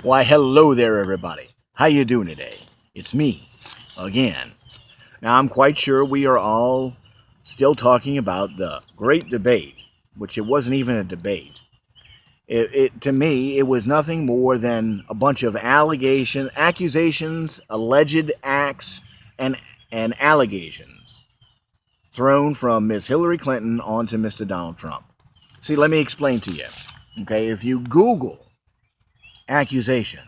Why, hello there, everybody. How you doing today? It's me, again. Now, I'm quite sure we are all still talking about the great debate, which it wasn't even a debate. To me, it was nothing more than a bunch of accusations, alleged acts, and, and allegations thrown from Miss Hillary Clinton onto Mr. Donald Trump. See, let me explain to you. Okay, if you Google accusation,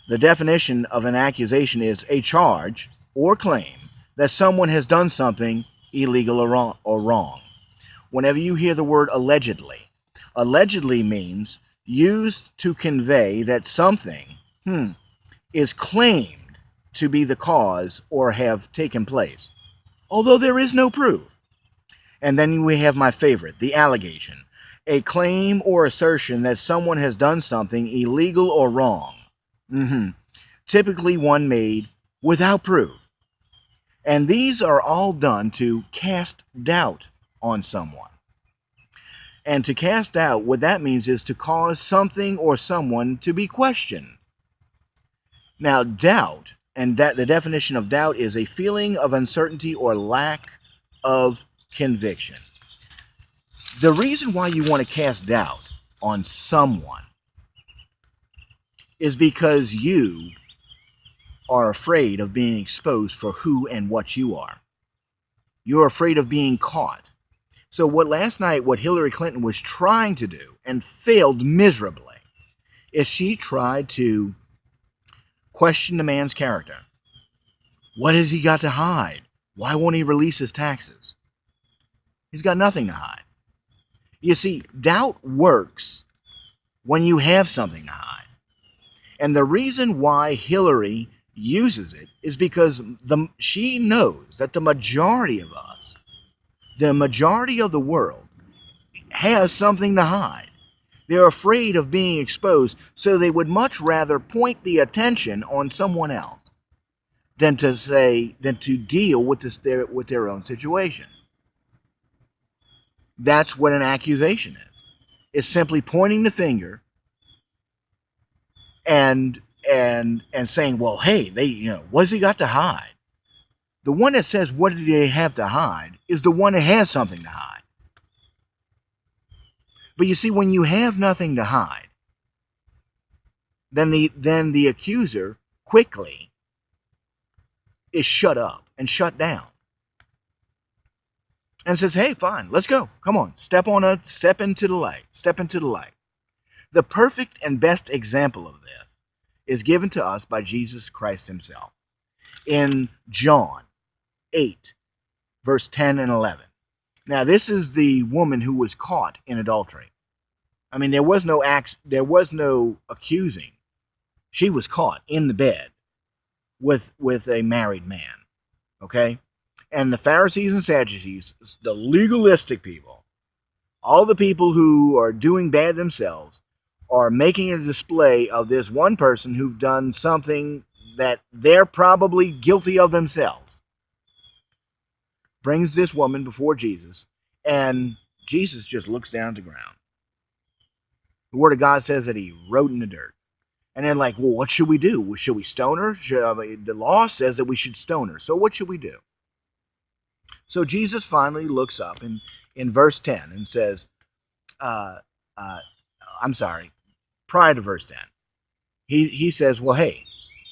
the definition of an accusation is a charge or claim that someone has done something illegal or wrong. Whenever you hear the word allegedly means used to convey that something is claimed to be the cause or have taken place, although there is no proof. And then we have my favorite, the allegation, a claim or assertion that someone has done something illegal or wrong. Typically one made without proof. And these are all done to cast doubt on someone. And to cast doubt, what that means is to cause something or someone to be questioned. Now, doubt, and the definition of doubt is a feeling of uncertainty or lack of conviction. The reason why you want to cast doubt on someone is because you are afraid of being exposed for who and what you are. You're afraid of being caught. So what Hillary Clinton was trying to do and failed miserably is she tried to question the man's character. What has he got to hide? Why won't he release his taxes? He's got nothing to hide. You see, doubt works when you have something to hide. And the reason why Hillary uses it is because she knows that the majority of us, the majority of the world, has something to hide. They're afraid of being exposed, so they would much rather point the attention on someone else than to deal with their own situation. That's what an accusation is. It's simply pointing the finger and saying, well, hey, what's he got to hide? The one that says, what do they have to hide, is the one that has something to hide. But you see, when you have nothing to hide, then the accuser quickly is shut up and shut down. And says, hey, fine, let's go. Come on, step into the light. Step into the light. The perfect and best example of this is given to us by Jesus Christ himself in John 8, verse 10 and 11. Now, this is the woman who was caught in adultery. I mean, there was no accusing. She was caught in the bed with a married man. Okay? And the Pharisees and Sadducees, the legalistic people, all the people who are doing bad themselves, are making a display of this one person who've done something that they're probably guilty of themselves. Brings this woman before Jesus, and Jesus just looks down at the ground. The Word of God says that he wrote in the dirt. And they're like, well, what should we do? Should we stone her? The law says that we should stone her. So what should we do? So Jesus finally looks up in verse 10 and says, I'm sorry, prior to verse 10, he says, well, hey,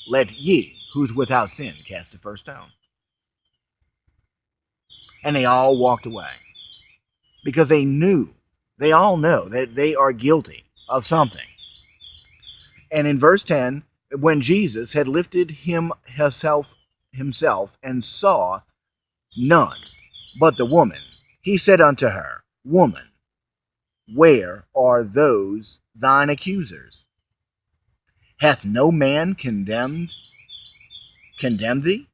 let ye, who's without sin, cast the first stone. And they all walked away because they all know that they are guilty of something. And in verse 10, when Jesus had lifted himself and saw none but the woman, he said unto her, Woman, where are those thine accusers? Hath no man condemned thee?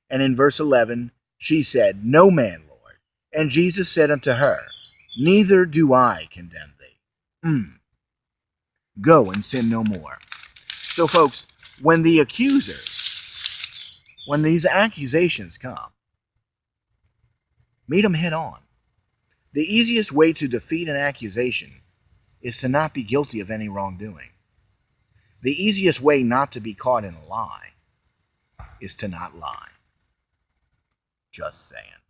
And in verse 11, she said, No man, Lord. And Jesus said unto her, Neither do I condemn thee. Go and sin no more. So, folks, when these accusations come, meet them head on. The easiest way to defeat an accusation is to not be guilty of any wrongdoing. The easiest way not to be caught in a lie is to not lie. Just saying.